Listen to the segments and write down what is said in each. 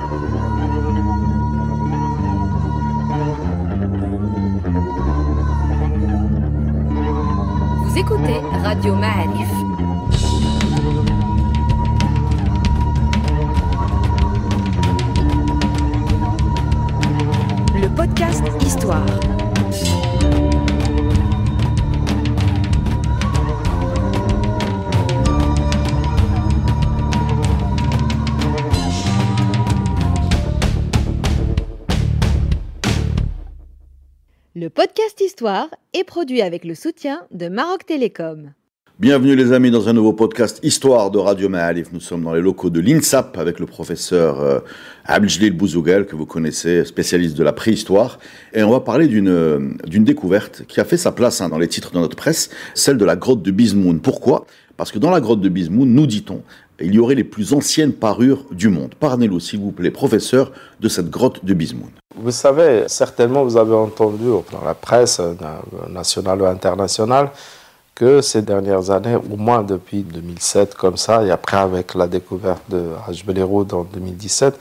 Vous écoutez Radio Ma'arif. Le podcast Histoire. Le podcast Histoire est produit avec le soutien de Maroc Télécom. Bienvenue les amis dans un nouveau podcast Histoire de Radio Ma'arif. Nous sommes dans les locaux de l'INSAP avec le professeur Abdeljelil Bouzouguel, que vous connaissez, spécialiste de la préhistoire. Et on va parler d'une découverte qui a fait sa place dans les titres de notre presse, celle de la grotte de Bizmoun. Pourquoi ? Parce que dans la grotte de Bizmoun, nous dit-on, il y aurait les plus anciennes parures du monde. Parlez-nous s'il vous plaît, professeur, de cette grotte de Bizmoun. Vous savez, certainement vous avez entendu dans la presse nationale ou internationale que ces dernières années, au moins depuis 2007 comme ça, et après avec la découverte de Hajj Belleroud en 2017,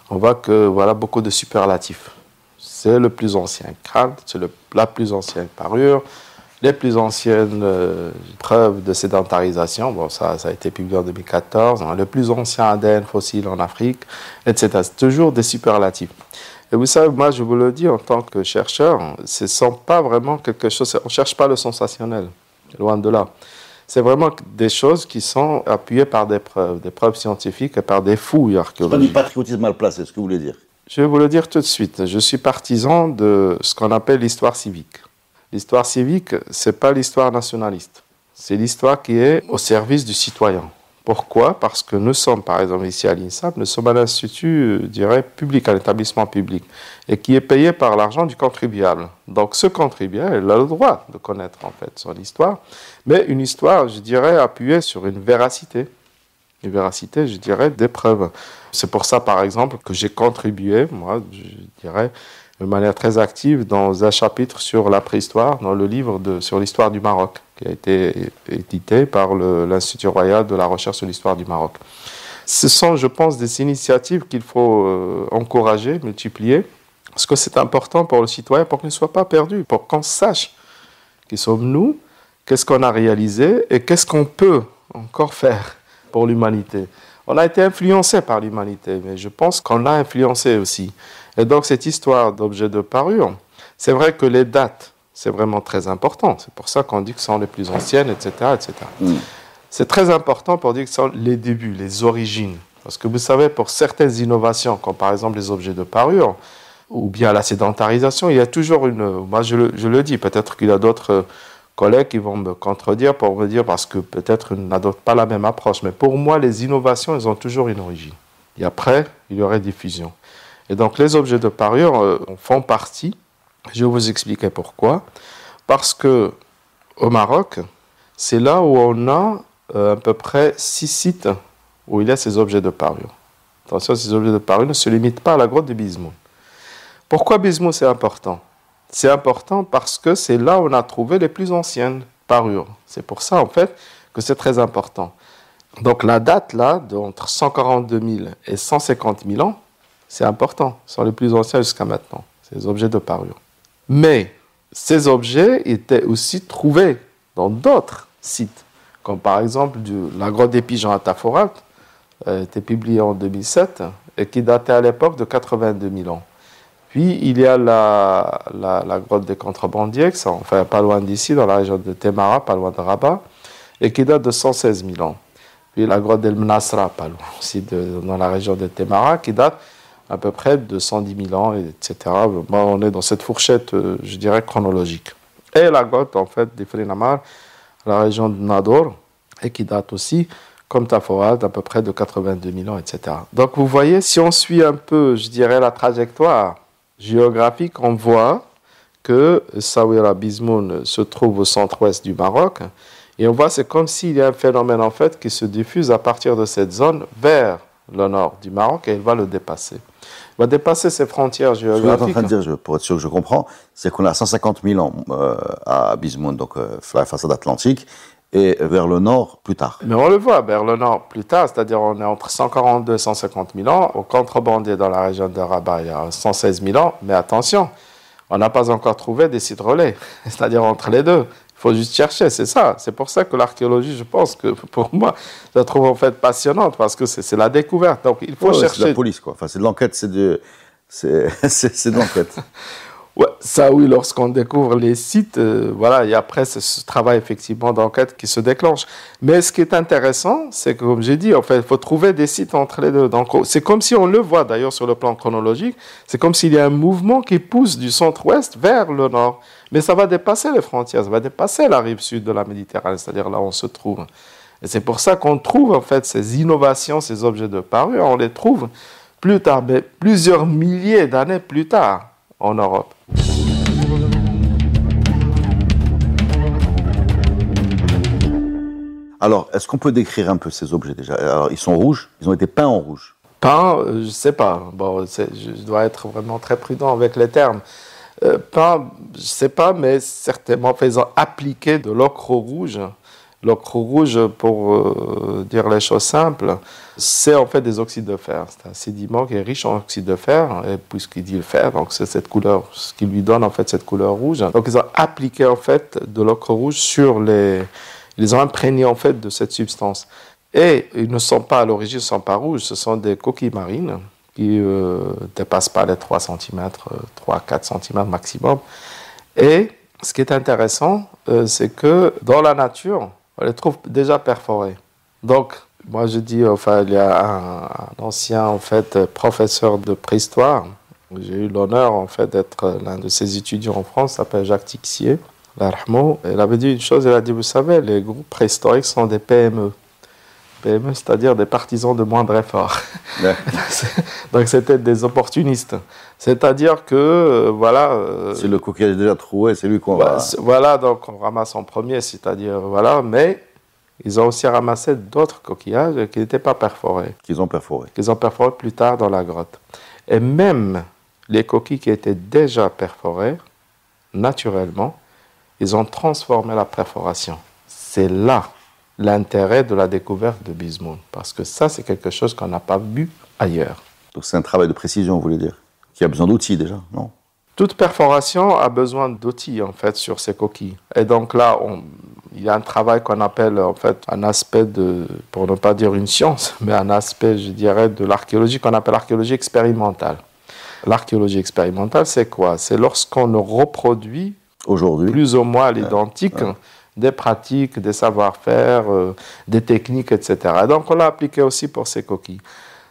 on voit que voilà beaucoup de superlatifs. C'est le plus ancien crâne, c'est la plus ancienne parure, les plus anciennes preuves de sédentarisation, bon ça a été publié en 2014, le plus ancien ADN fossile en Afrique, etc. C'est toujours des superlatifs. Et vous savez, moi je vous le dis en tant que chercheur, ce ne sont pas vraiment quelque chose, on ne cherche pas le sensationnel. Loin de là. C'est vraiment des choses qui sont appuyées par des preuves scientifiques et par des fouilles archéologiques. C'est pas du patriotisme mal placé, c'est ce que vous voulez dire. Je vais vous le dire tout de suite. Je suis partisan de ce qu'on appelle l'histoire civique. L'histoire civique, ce n'est pas l'histoire nationaliste. C'est l'histoire qui est au service du citoyen. Pourquoi ? Parce que nous sommes, par exemple, ici à l'INSAP, nous sommes un institut, je dirais, public, un établissement public, et qui est payé par l'argent du contribuable. Donc, ce contribuable, il a le droit de connaître, en fait, son histoire, mais une histoire, je dirais, appuyée sur une véracité, je dirais, des preuves. C'est pour ça, par exemple, que j'ai contribué, moi, je dirais, de manière très active dans un chapitre sur la préhistoire, dans le livre sur l'histoire du Maroc, qui a été édité par l'Institut royal de la recherche sur l'histoire du Maroc. Ce sont, je pense, des initiatives qu'il faut encourager, multiplier, parce que c'est important pour le citoyen, pour qu'il ne soit pas perdu, pour qu'on sache qui sommes-nous, qu'est-ce qu'on a réalisé et qu'est-ce qu'on peut encore faire pour l'humanité. On a été influencé par l'humanité, mais je pense qu'on l'a influencé aussi. Et donc cette histoire d'objets de parure, c'est vrai que les dates, c'est vraiment très important. C'est pour ça qu'on dit que ce sont les plus anciennes, etc. etc. C'est très important pour dire que ce sont les débuts, les origines. Parce que vous savez, pour certaines innovations, comme par exemple les objets de parure, ou bien la sédentarisation, il y a toujours moi je le dis, peut-être qu'il y a d'autres collègues qui vont me contredire pour me dire, parce que peut-être ils n'adoptent pas la même approche. Mais pour moi, les innovations, elles ont toujours une origine. Et après, il y aurait diffusion. Et donc les objets de parure font partie. Je vais vous expliquer pourquoi. Parce que au Maroc, c'est là où on a à peu près 6 sites où il y a ces objets de parure. Attention, ces objets de parure ne se limitent pas à la grotte de Bizmoun. Pourquoi Bizmoun c'est important ? C'est important parce que c'est là où on a trouvé les plus anciennes parures. C'est pour ça en fait que c'est très important. Donc la date là, d'entre 142 000 et 150 000 ans, c'est important. Ce sont les plus anciens jusqu'à maintenant, ces objets de parure. Mais ces objets étaient aussi trouvés dans d'autres sites, comme par exemple la grotte des pigeons à Taforat, était publiée en 2007 et qui datait à l'époque de 82 000 ans. Puis il y a la grotte des contrebandiers, enfin pas loin d'ici, dans la région de Temara, pas loin de Rabat, et qui date de 116 000 ans. Puis la grotte d'El Mnasra, pas loin aussi dans la région de Temara, qui date à peu près de 110 000 ans, etc. Bon, on est dans cette fourchette, je dirais, chronologique. Et la grotte, en fait, d'Ifrinamar, la région de Nador, et qui date aussi, comme Taforat, à peu près de 82 000 ans, etc. Donc, vous voyez, si on suit un peu, je dirais, la trajectoire géographique, on voit que Essaouira Bizmoun se trouve au centre-ouest du Maroc, et on voit, c'est comme s'il y a un phénomène, en fait, qui se diffuse à partir de cette zone vers le nord du Maroc, et il va le dépasser. Il va dépasser ses frontières géographiques. Ce que vous êtes en train de dire, pour être sûr que je comprends, c'est qu'on a 150 000 ans à Bizmoun, donc la façade atlantique, et vers le nord plus tard. Mais on le voit vers le nord plus tard, c'est-à-dire on est entre 142 et 150 000 ans. Au contrebandier dans la région de Rabat, il y a 116 000 ans. Mais attention, on n'a pas encore trouvé des sites relais, c'est-à-dire entre les deux. Il faut juste chercher, c'est ça. C'est pour ça que l'archéologie, je pense que pour moi, je la trouve en fait passionnante parce que c'est la découverte. Donc il faut chercher. C'est de la police, quoi. Enfin, c'est de l'enquête, c'est de l'enquête. Ouais, ça oui, lorsqu'on découvre les sites, voilà, et après c'est ce travail effectivement d'enquête qui se déclenche. Mais ce qui est intéressant, c'est que comme j'ai dit, en fait, il faut trouver des sites entre les deux. Donc c'est comme si on le voit d'ailleurs sur le plan chronologique, c'est comme s'il y a un mouvement qui pousse du centre-ouest vers le nord. Mais ça va dépasser les frontières, ça va dépasser la rive sud de la Méditerranée, c'est-à-dire là où on se trouve. Et c'est pour ça qu'on trouve en fait ces innovations, ces objets de parure, on les trouve plus tard, mais plusieurs milliers d'années plus tard en Europe. Alors, est-ce qu'on peut décrire un peu ces objets déjà? Alors, ils sont rouges, ils ont été peints en rouge. Peint, je ne sais pas. Bon, je dois être vraiment très prudent avec les termes. Peint, je ne sais pas, mais certainement faisant appliquer de l'ocre rouge. L'ocre rouge, pour dire les choses simples, c'est en fait des oxydes de fer. C'est un sédiment qui est riche en oxyde de fer, et puisqu'il dit le fer, donc c'est cette couleur, ce qui lui donne en fait cette couleur rouge. Donc ils ont appliqué en fait de l'ocre rouge sur les... Ils ont imprégné en fait de cette substance. Et ils ne sont pas à l'origine, ils ne sont pas rouges, ce sont des coquilles marines qui ne dépassent pas les 3 cm, 3-4 cm maximum. Et ce qui est intéressant, c'est que dans la nature, on les trouve déjà perforés. Donc, moi je dis, enfin, il y a un ancien en fait, professeur de préhistoire. J'ai eu l'honneur en fait d'être l'un de ses étudiants en France, il s'appelle Jacques Tixier. Il avait dit une chose, il a dit, vous savez, les groupes préhistoriques sont des PME. PME, c'est-à-dire des partisans de moindre effort. Ouais. Donc c'était des opportunistes. C'est-à-dire que, voilà... c'est le coquillage déjà troué, c'est lui qu'on va... Voilà, donc on ramasse en premier, c'est-à-dire, voilà, mais ils ont aussi ramassé d'autres coquillages qui n'étaient pas perforés. Qu'ils ont perforés. Qu'ils ont perforés plus tard dans la grotte. Et même les coquilles qui étaient déjà perforées, naturellement, ils ont transformé la perforation. C'est là l'intérêt de la découverte de Bismuth. Parce que ça, c'est quelque chose qu'on n'a pas vu ailleurs. Donc c'est un travail de précision, vous voulez dire? Qui a besoin d'outils déjà, non? Toute perforation a besoin d'outils, en fait, sur ces coquilles. Et donc là, il y a un travail qu'on appelle, en fait, un aspect de, pour ne pas dire une science, mais un aspect, je dirais, de l'archéologie qu'on appelle l'archéologie expérimentale. L'archéologie expérimentale, c'est quoi? C'est lorsqu'on reproduit aujourd'hui plus ou moins à l'identique des pratiques, des savoir-faire, des techniques, etc. Et donc on l'a appliqué aussi pour ces coquilles.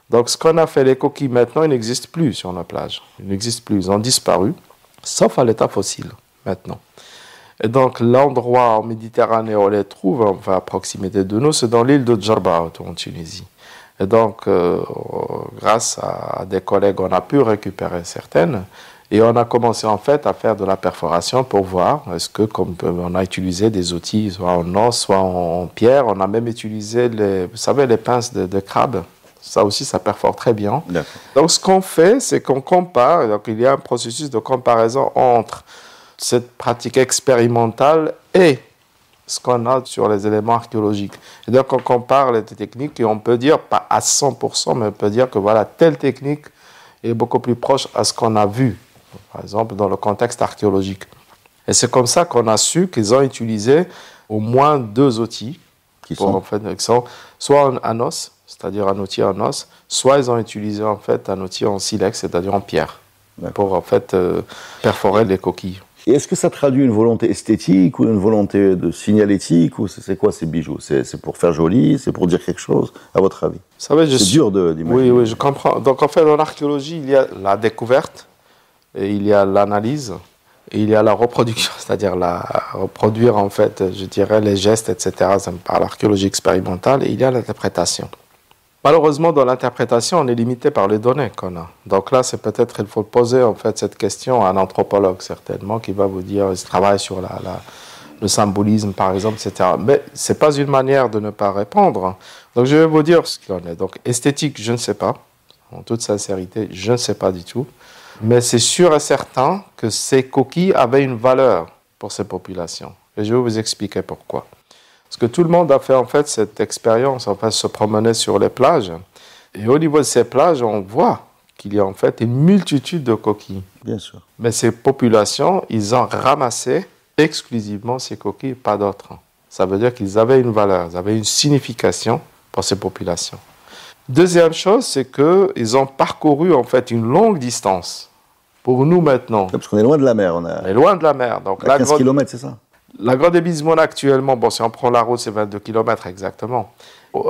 Donc ce qu'on a fait, les coquilles maintenant, ils n'existent plus sur nos plages. Ils n'existent plus, ils ont disparu, sauf à l'état fossile maintenant. Et donc l'endroit en Méditerranée où on les trouve, enfin à proximité de nous, c'est dans l'île de Djerba, en Tunisie. Et donc grâce à des collègues, on a pu récupérer certaines. Et on a commencé en fait à faire de la perforation pour voir est-ce que, comme on a utilisé des outils soit en os, soit en pierre, on a même utilisé vous savez, les pinces de crabe. Ça aussi, ça perfore très bien. D'accord. Donc ce qu'on fait, c'est qu'on compare. Donc il y a un processus de comparaison entre cette pratique expérimentale et ce qu'on a sur les éléments archéologiques. Et donc on compare les techniques et on peut dire, pas à 100%, mais on peut dire que voilà, telle technique est beaucoup plus proche à ce qu'on a vu, par exemple, dans le contexte archéologique. Et c'est comme ça qu'on a su qu'ils ont utilisé au moins 2 outils, qui sont soit en os, c'est-à-dire un outil en os, soit ils ont utilisé en fait un outil en silex, c'est-à-dire en pierre, pour en fait perforer les coquilles. Et est-ce que ça traduit une volonté esthétique ou une volonté de signalétique, ou c'est quoi ces bijoux? C'est pour faire joli, c'est pour dire quelque chose, à votre avis? C'est dur d'imaginer. Oui, je comprends. Donc en fait, dans l'archéologie, il y a la découverte, et il y a l'analyse, et il y a la reproduction, c'est-à-dire reproduire en fait, je dirais, les gestes, etc. par l'archéologie expérimentale, et il y a l'interprétation. Malheureusement, dans l'interprétation, on est limité par les données qu'on a. Donc là, c'est peut-être, il faut poser en fait cette question à un anthropologue certainement, qui va vous dire, il travaille sur le symbolisme par exemple, etc. Mais ce n'est pas une manière de ne pas répondre. Donc je vais vous dire ce qu'il en est. Donc esthétique, je ne sais pas. En toute sincérité, je ne sais pas du tout. Mais c'est sûr et certain que ces coquilles avaient une valeur pour ces populations. Et je vais vous expliquer pourquoi. Parce que tout le monde a fait en fait cette expérience, en fait, se promener sur les plages. Et au niveau de ces plages, on voit qu'il y a en fait une multitude de coquilles. Bien sûr. Mais ces populations, ils ont ramassé exclusivement ces coquilles, pas d'autres. Ça veut dire qu'ils avaient une valeur, ils avaient une signification pour ces populations. Deuxième chose, c'est qu'ils ont parcouru en fait une longue distance. Pour nous maintenant, Parce qu'on est loin de la mer. On est loin de la mer. Donc, à 15 km, c'est ça? La grotte des Bismone actuellement, bon, si on prend la route, c'est 22 km exactement.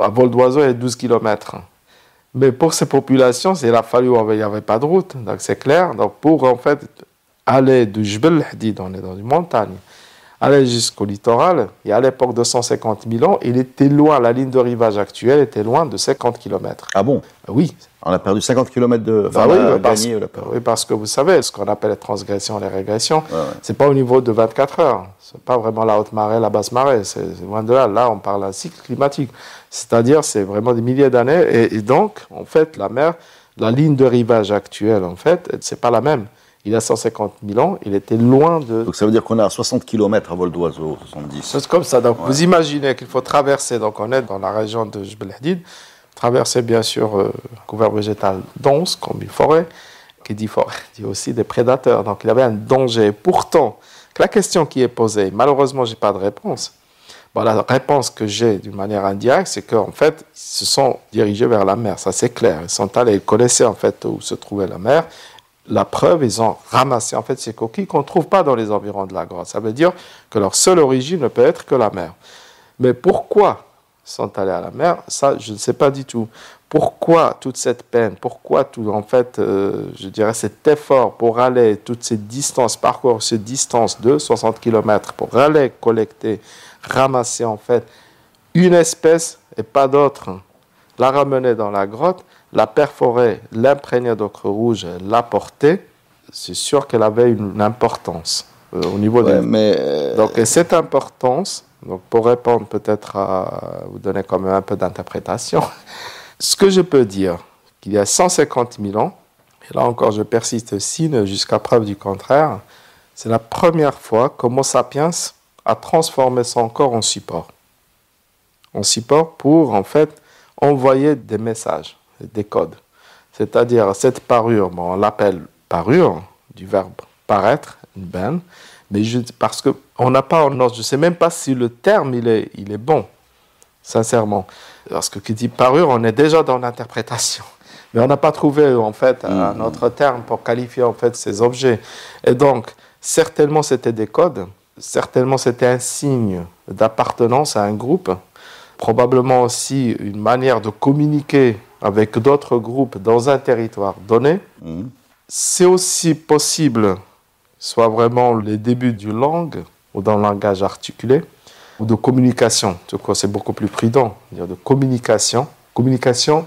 À vol d'oiseau, il y a 12 km. Mais pour ces populations, il a fallu, il n'y avait pas de route, donc c'est clair. Donc pour en fait aller de Jbel Hadid, on est dans une montagne, aller jusqu'au littoral, et à l'époque de 150 000 ans, il était loin, la ligne de rivage actuelle était loin de 50 km. Ah bon? Oui. On a perdu 50 km de... Bah oui, parce que vous savez, ce qu'on appelle les transgressions, les régressions, c'est pas au niveau de 24 heures. C'est pas vraiment la haute marée, la basse marée. C'est loin de là. Là, on parle d'un cycle climatique. C'est-à-dire, c'est vraiment des milliers d'années. Et donc, en fait, la mer, la ligne de rivage actuelle, en fait, c'est pas la même. Il a 150 000 ans, il était loin de... Donc ça veut dire qu'on est à 60 km à vol d'oiseau, 70. C'est comme ça. Donc vous imaginez qu'il faut traverser, donc on est dans la région de Jbel Hadid, traverser bien sûr couvert végétal dense, comme une forêt, qui dit forêt, dit aussi des prédateurs. Donc il y avait un danger. Pourtant, la question qui est posée, malheureusement, je n'ai pas de réponse. Bon, la réponse que j'ai d'une manière indirecte, c'est qu'en fait, ils se sont dirigés vers la mer, ça c'est clair. Ils sont allés, ils connaissaient en fait où se trouvait la mer. La preuve, ils ont ramassé en fait ces coquilles qu'on ne trouve pas dans les environs de la grotte. Ça veut dire que leur seule origine ne peut être que la mer. Mais pourquoi ils sont allés à la mer? Ça, je ne sais pas du tout. Pourquoi toute cette peine? Pourquoi tout, en fait, je dirais, cet effort pour aller toutes ces distances, parcourir ces distances de 60 km pour aller collecter, ramasser en fait une espèce et pas d'autre, la ramener dans la grotte, la perforer, l'imprégner d'ocre rouge, la porter, c'est sûr qu'elle avait une importance au niveau Donc, et cette importance, donc pour répondre peut-être à vous donner quand même un peu d'interprétation, ce que je peux dire, qu'il y a 150 000 ans, et là encore je persiste signe jusqu'à preuve du contraire, c'est la première fois qu'Homo sapiens a transformé son corps en support. En support pour en fait envoyer des messages, des codes. C'est-à-dire cette parure, bon, on l'appelle parure, du verbe paraître, une benne, mais parce qu'on n'a pas en ordre, je ne sais même pas si le terme il est bon, sincèrement. Parce que qui dit parure, on est déjà dans l'interprétation. Mais on n'a pas trouvé en fait un autre terme pour qualifier en fait ces objets. Et donc, certainement c'était des codes, certainement c'était un signe d'appartenance à un groupe, probablement aussi une manière de communiquer avec d'autres groupes dans un territoire donné. C'est aussi possible, soit vraiment les débuts d'une langue ou d'un langage articulé, ou de communication. C'est beaucoup plus prudent, de communication. Communication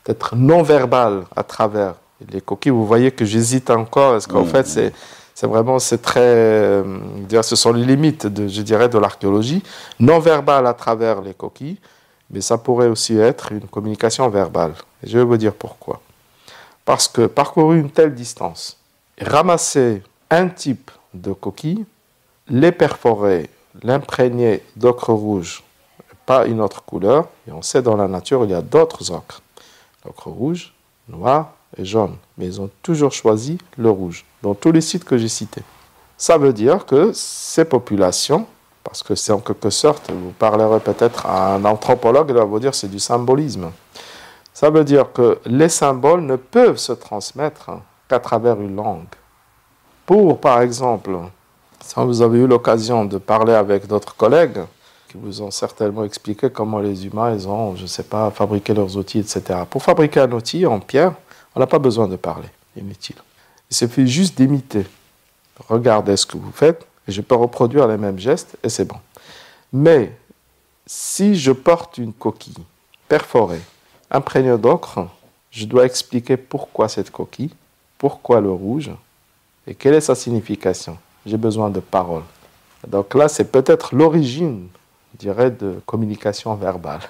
peut-être non verbale à travers les coquilles. Vous voyez que j'hésite encore, parce qu'en fait, c'est très... ce sont les limites, je dirais, de l'archéologie. Non verbale à travers les coquilles, mais ça pourrait aussi être une communication verbale. Et je vais vous dire pourquoi. Parce que parcourir une telle distance, ramasser un type de coquille, les perforer, l'imprégner d'ocre rouge, pas une autre couleur, et on sait dans la nature il y a d'autres ocres, l'ocre rouge, noir et jaune, mais ils ont toujours choisi le rouge, dans tous les sites que j'ai cités. Ça veut dire que ces populations, parce que c'est en quelque sorte, vous parlerez peut-être à un anthropologue, il va vous dire que c'est du symbolisme. Ça veut dire que les symboles ne peuvent se transmettre qu'à travers une langue. Pour, par exemple, si vous avez eu l'occasion de parler avec d'autres collègues, qui vous ont certainement expliqué comment les humains, ils ont, je ne sais pas, fabriqué leurs outils, etc. Pour fabriquer un outil en pierre, on n'a pas besoin de parler, inutile. Il suffit juste d'imiter. Regardez ce que vous faites, et je peux reproduire les mêmes gestes, et c'est bon. Mais, si je porte une coquille perforée, imprégnée d'ocre, je dois expliquer pourquoi cette coquille, pourquoi le rouge, et quelle est sa signification. J'ai besoin de paroles. Donc là, c'est peut-être l'origine, je dirais, de communication verbale.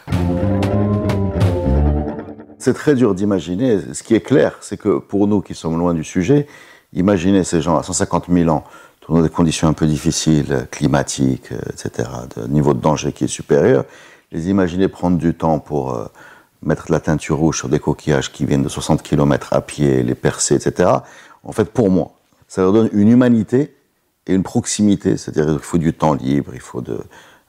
C'est très dur d'imaginer. Ce qui est clair, c'est que pour nous qui sommes loin du sujet, imaginez ces gens à 150 000 ans dans des conditions un peu difficiles, climatiques, etc., de niveau de danger qui est supérieur, les imaginer prendre du temps pour mettre de la teinture rouge sur des coquillages qui viennent de 60 km à pied, les percer, etc., en fait, pour moi, ça leur donne une humanité et une proximité, c'est-à-dire qu'il faut du temps libre, il faut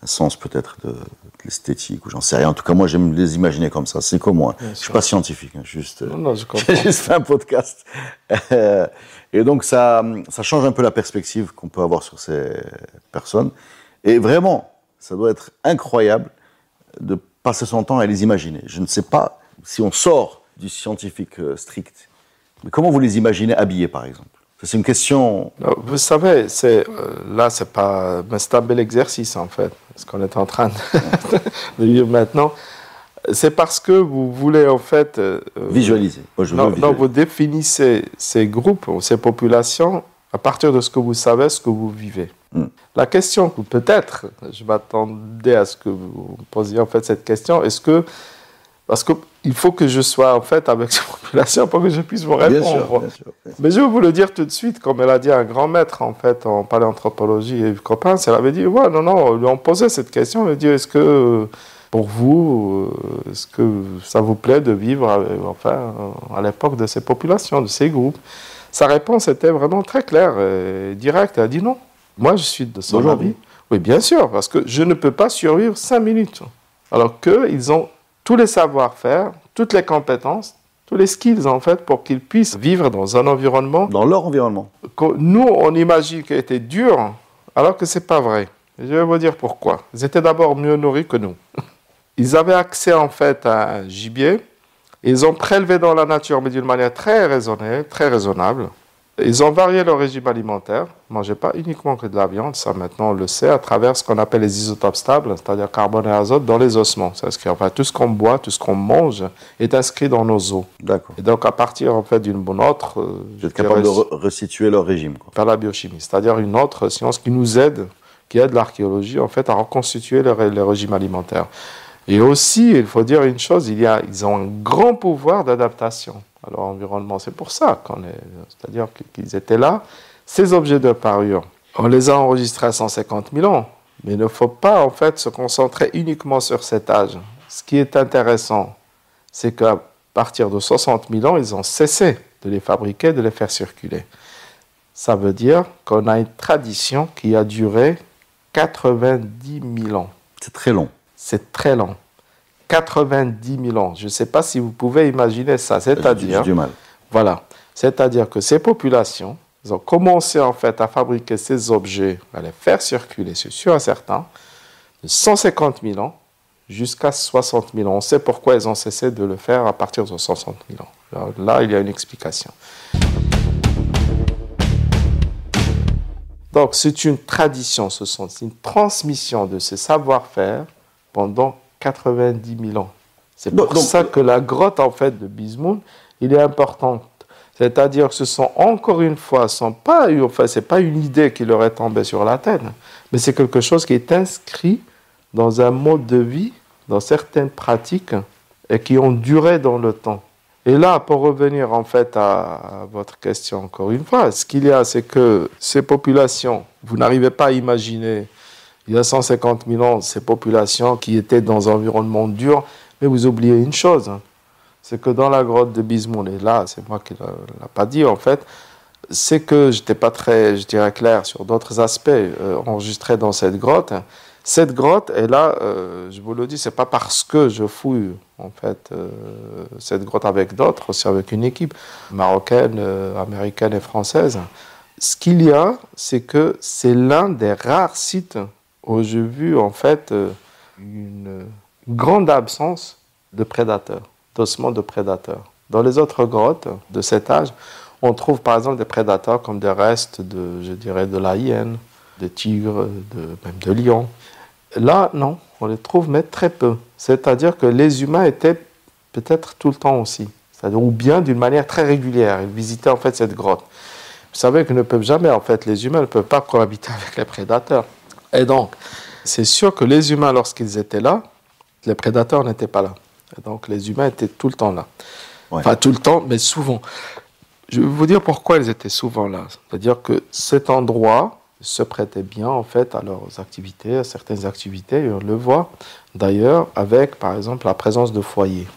un sens peut-être de l'esthétique, ou j'en sais rien. En tout cas, moi, j'aime les imaginer comme ça. C'est comme moi. Je ne suis pas scientifique, hein, juste, Non, je comprends. j'ai juste fait un podcast. Et donc, ça change un peu la perspective qu'on peut avoir sur ces personnes. Et vraiment, ça doit être incroyable de passer son temps à les imaginer. Je ne sais pas si on sort du scientifique strict, mais comment vous les imaginez habillés, par exemple? C'est une question... Vous savez, là, c'est pas... Mais c'est un bel exercice, en fait, ce qu'on est en train de vivre maintenant. C'est parce que vous voulez, en fait... visualiser. Moi, non, vous définissez ces groupes, ces populations, à partir de ce que vous savez, ce que vous vivez. La question que peut-être, je m'attendais à ce que vous posiez, en fait, cette question, est-ce que... Parce qu'il faut que je sois, en fait, avec cette population pour que je puisse vous répondre. Bien sûr. Mais je vais vous le dire tout de suite, comme elle a dit un grand maître, en fait, en paléanthropologie, et copain, elle avait dit, ouais, non, lui ont posé cette question, elle a dit, est-ce que, pour vous, est-ce que ça vous plaît de vivre, à l'époque de ces populations, de ces groupes? Sa réponse était vraiment très claire et directe. Elle a dit non. Moi, je suis de son avis. Oui, bien sûr, parce que je ne peux pas survivre 5 minutes. Alors qu'ils ont tous les savoir-faire, toutes les compétences, tous les skills, en fait, pour qu'ils puissent vivre dans un environnement... Dans leur environnement. Que nous, on imagine qu'il était dur, alors que ce n'est pas vrai. Et je vais vous dire pourquoi. Ils étaient d'abord mieux nourris que nous. Ils avaient accès, en fait, à un gibier. Ils ont prélevé dans la nature, mais d'une manière très raisonnée, très raisonnable. Ils ont varié leur régime alimentaire. Ils ne mangeaient pas uniquement que de la viande, ça maintenant on le sait, à travers ce qu'on appelle les isotopes stables, c'est-à-dire carbone et azote, dans les ossements. C'est-à-dire enfin, tout ce qu'on boit, tout ce qu'on mange est inscrit dans nos os. D'accord. Et donc à partir en fait, d'une autre... Vous êtes capable de resituer leur régime, quoi. Par la biochimie, c'est-à-dire une autre science qui nous aide, qui aide l'archéologie en fait, à reconstituer le régime alimentaire. Et aussi, il faut dire une chose, ils ont un grand pouvoir d'adaptation à leur environnement. C'est pour ça c'est-à-dire qu'ils étaient là. Ces objets de parure, on les a enregistrés à 150 000 ans, mais il ne faut pas en fait se concentrer uniquement sur cet âge. Ce qui est intéressant, c'est qu'à partir de 60 000 ans, ils ont cessé de les fabriquer, de les faire circuler. Ça veut dire qu'on a une tradition qui a duré 90 000 ans. C'est très long. C'est très long. 90 000 ans. Je ne sais pas si vous pouvez imaginer ça. C'est-à-dire, j'ai du mal. Voilà. C'est-à-dire que ces populations, ils ont commencé en fait à fabriquer ces objets, à les faire circuler, c'est sûr et certain, de 150 000 ans jusqu'à 60 000 ans. On sait pourquoi ils ont cessé de le faire à partir de 60 000 ans. Alors, là, il y a une explication. Donc, c'est une tradition, c'est une transmission de ces savoir-faire pendant 90 000 ans. C'est pour ça que la grotte, en fait, de Bismut, il est importante. C'est-à-dire que ce sont, encore une fois, ce n'est pas une idée qui leur est tombée sur la tête, mais c'est quelque chose qui est inscrit dans un mode de vie, dans certaines pratiques, et qui ont duré dans le temps. Et là, pour revenir en fait à votre question encore une fois, ce qu'il y a, c'est que ces populations, vous n'arrivez pas à imaginer, il y a 150 000 ans, ces populations qui étaient dans un environnement dur, mais vous oubliez une chose, c'est que dans la grotte de Bismut, et là, c'est moi qui ne l'ai pas dit en fait, c'est que je n'étais pas très, je dirais, clair sur d'autres aspects enregistrés dans cette grotte. Cette grotte, et là, je vous le dis, ce n'est pas parce que je fouille en fait, cette grotte avec d'autres, aussi avec une équipe marocaine, américaine et française. Ce qu'il y a, c'est que c'est l'un des rares sites où j'ai vu en fait une grande absence de prédateurs, d'ossements de prédateurs. Dans les autres grottes de cet âge, on trouve par exemple des prédateurs comme des restes de, je dirais, de la hyène, des tigres, même de lions. Là, non, on les trouve, mais très peu. C'est-à-dire que les humains étaient peut-être tout le temps aussi, c'est-à-dire ou bien d'une manière très régulière. Ils visitaient en fait cette grotte. Vous savez qu'ils ne peuvent jamais, en fait, les humains ne peuvent pas cohabiter avec les prédateurs. Et donc, c'est sûr que les humains, lorsqu'ils étaient là, les prédateurs n'étaient pas là. Et donc, les humains étaient tout le temps là. Ouais. Enfin, tout le temps, mais souvent. Je vais vous dire pourquoi ils étaient souvent là. C'est-à-dire que cet endroit se prêtaient bien en fait à leurs activités, à certaines activités, et on le voit d'ailleurs avec par exemple la présence de foyers.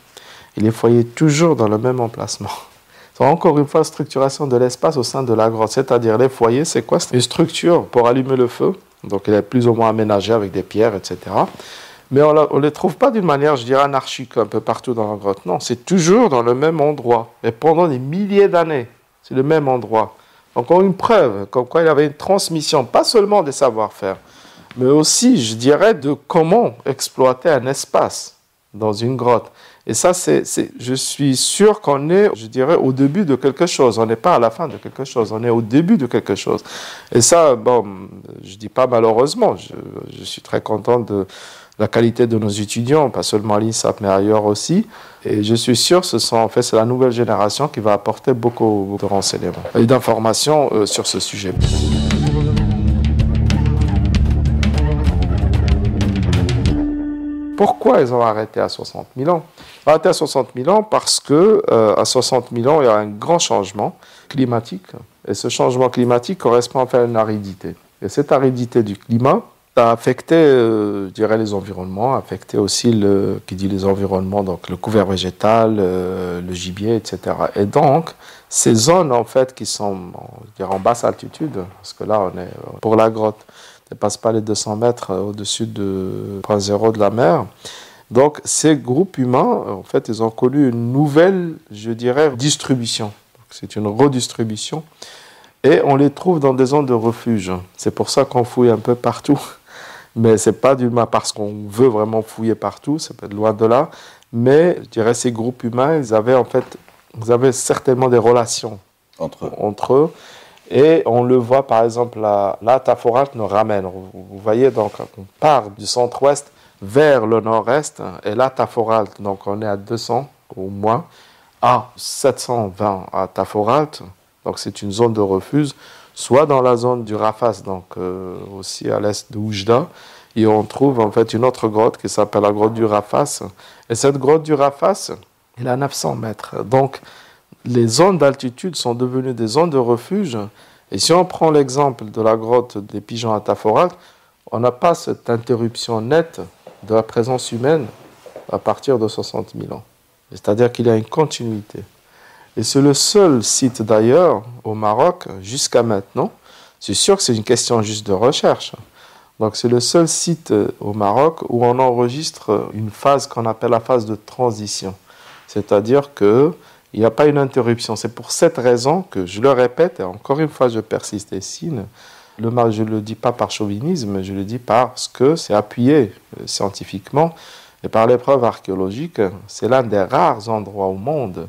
Et les foyers toujours dans le même emplacement. C'est encore une fois structuration de l'espace au sein de la grotte, c'est-à-dire les foyers, c'est quoi? C'est une structure pour allumer le feu, donc elle est plus ou moins aménagée avec des pierres, etc. Mais on ne les trouve pas d'une manière, je dirais, anarchique un peu partout dans la grotte. Non, c'est toujours dans le même endroit, et pendant des milliers d'années, c'est le même endroit. Encore une preuve, comme quoi il y avait une transmission, pas seulement des savoir-faire, mais aussi, je dirais, de comment exploiter un espace dans une grotte. Et ça, je suis sûr qu'on est, je dirais, au début de quelque chose. On n'est pas à la fin de quelque chose, on est au début de quelque chose. Et ça, bon, je ne dis pas malheureusement, je suis très content de la qualité de nos étudiants, pas seulement à l'INSAP, mais ailleurs aussi. Et je suis sûr que c'est la nouvelle génération qui va apporter beaucoup de renseignements et d'informations sur ce sujet. Pourquoi ils ont arrêté à 60 000 ans? Ils ont arrêté à 60 000 ans parce qu'à 60 000 ans, il y a un grand changement climatique. Et ce changement climatique correspond en fait à une aridité. Et cette aridité du climat a affecté, je dirais, les environnements, a affecté aussi qui dit les environnements, donc le couvert végétal, le gibier, etc. Et donc, ces zones, en fait, qui sont, je dirais, en basse altitude, parce que là, on est pour la grotte, ne dépasse pas les 200 mètres au-dessus de 0 de la mer. Donc, ces groupes humains, en fait, ils ont connu une nouvelle, je dirais, distribution. C'est une redistribution. Et on les trouve dans des zones de refuge. C'est pour ça qu'on fouille un peu partout. Mais ce n'est pas parce qu'on veut vraiment fouiller partout, c'est peut-être loin de là. Mais je dirais ces groupes humains, ils avaient certainement des relations entre eux. Et on le voit par exemple, là Taforalt nous ramène. Vous voyez, donc on part du centre-ouest vers le nord-est. Et là Taforalt, donc on est à 200 au moins, à 720 à Taforalt. Donc c'est une zone de refuge, soit dans la zone du Rafas, donc aussi à l'est de Oujda, et on trouve en fait une autre grotte qui s'appelle la grotte du Rafas. Et cette grotte du Rafas, elle est à 900 mètres. Donc les zones d'altitude sont devenues des zones de refuge. Et si on prend l'exemple de la grotte des pigeons à Taforalt, on n'a pas cette interruption nette de la présence humaine à partir de 60 000 ans. C'est-à-dire qu'il y a une continuité. Et c'est le seul site d'ailleurs au Maroc jusqu'à maintenant. C'est sûr que c'est une question juste de recherche. Donc c'est le seul site au Maroc où on enregistre une phase qu'on appelle la phase de transition. C'est-à-dire qu'il n'y a pas une interruption. C'est pour cette raison que je le répète, et encore une fois je persiste et signe, je ne le dis pas par chauvinisme, je le dis parce que c'est appuyé scientifiquement et par les preuves archéologiques. C'est l'un des rares endroits au monde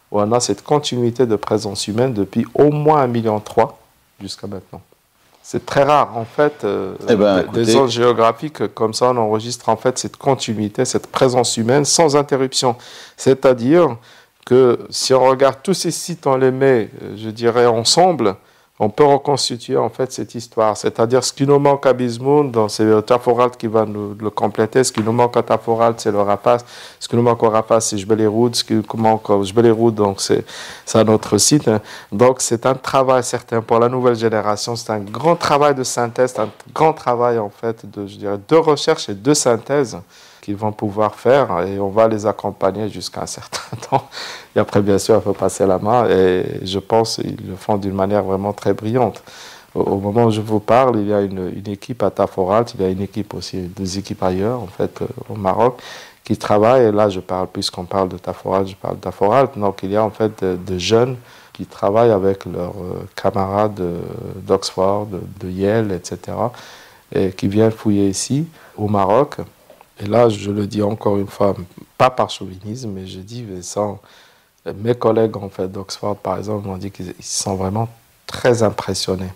où on a cette continuité de présence humaine depuis au moins 1,3 million jusqu'à maintenant. C'est très rare, en fait, des zones géographiques comme ça, on enregistre en fait cette continuité, cette présence humaine sans interruption. C'est-à-dire que si on regarde tous ces sites, on les met, je dirais, ensemble, on peut reconstituer en fait cette histoire. C'est-à-dire ce qui nous manque à Bismoun, c'est Taforalt qui va nous le compléter. Ce qui nous manque à Taforalt, c'est le Rafas. Ce qui nous manque au Rafas, c'est Jbel-Eroud. Ce qui nous manque au Jbel-Eroud, donc c'est un autre site. Donc c'est un travail certain pour la nouvelle génération. C'est un grand travail de synthèse, un grand travail en fait de recherche et de synthèse qu'ils vont pouvoir faire, et on va les accompagner jusqu'à un certain temps. Et après, bien sûr, il faut passer la main, et je pense qu'ils le font d'une manière vraiment très brillante. Au moment où je vous parle, il y a une équipe à Taforalt, il y a une équipe aussi, des équipes ailleurs, en fait, au Maroc, qui travaillent, et là, je parle, puisqu'on parle de Taforalt, je parle de Taforalt, donc il y a en fait de jeunes qui travaillent avec leurs camarades d'Oxford, de Yale, etc., et qui viennent fouiller ici, au Maroc. Et là, je le dis encore une fois, pas par chauvinisme, mais je dis, mes collègues en fait, d'Oxford, par exemple, m'ont dit qu'ils sont vraiment très impressionnés.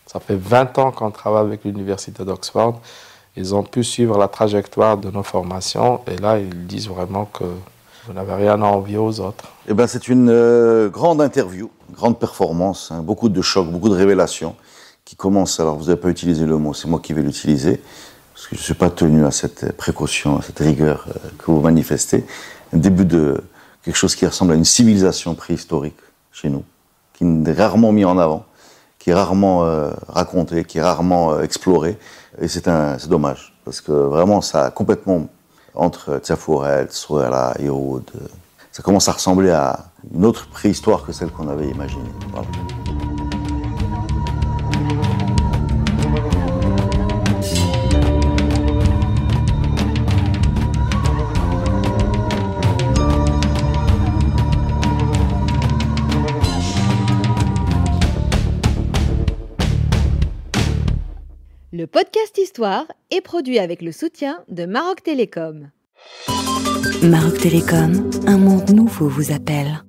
Ça fait 20 ans qu'on travaille avec l'université d'Oxford. Ils ont pu suivre la trajectoire de nos formations. Et là, ils disent vraiment que vous n'avez rien à envier aux autres. Eh ben, c'est une grande interview, grande performance, hein, beaucoup de chocs, beaucoup de révélations qui commencent. Alors, vous n'avez pas utilisé le mot, c'est moi qui vais l'utiliser. Parce que je ne suis pas tenu à cette précaution, à cette rigueur que vous manifestez. Un début de quelque chose qui ressemble à une civilisation préhistorique chez nous, qui est rarement mis en avant, qui qui est rarement raconté, qui est rarement exploré. Et c'est dommage, parce que vraiment, ça a complètement, entre Tiafourel, Souera, Héroud, ça commence à ressembler à une autre préhistoire que celle qu'on avait imaginée. Voilà. Le podcast Histoire est produit avec le soutien de Maroc Télécom. Maroc Télécom, un monde nouveau vous appelle.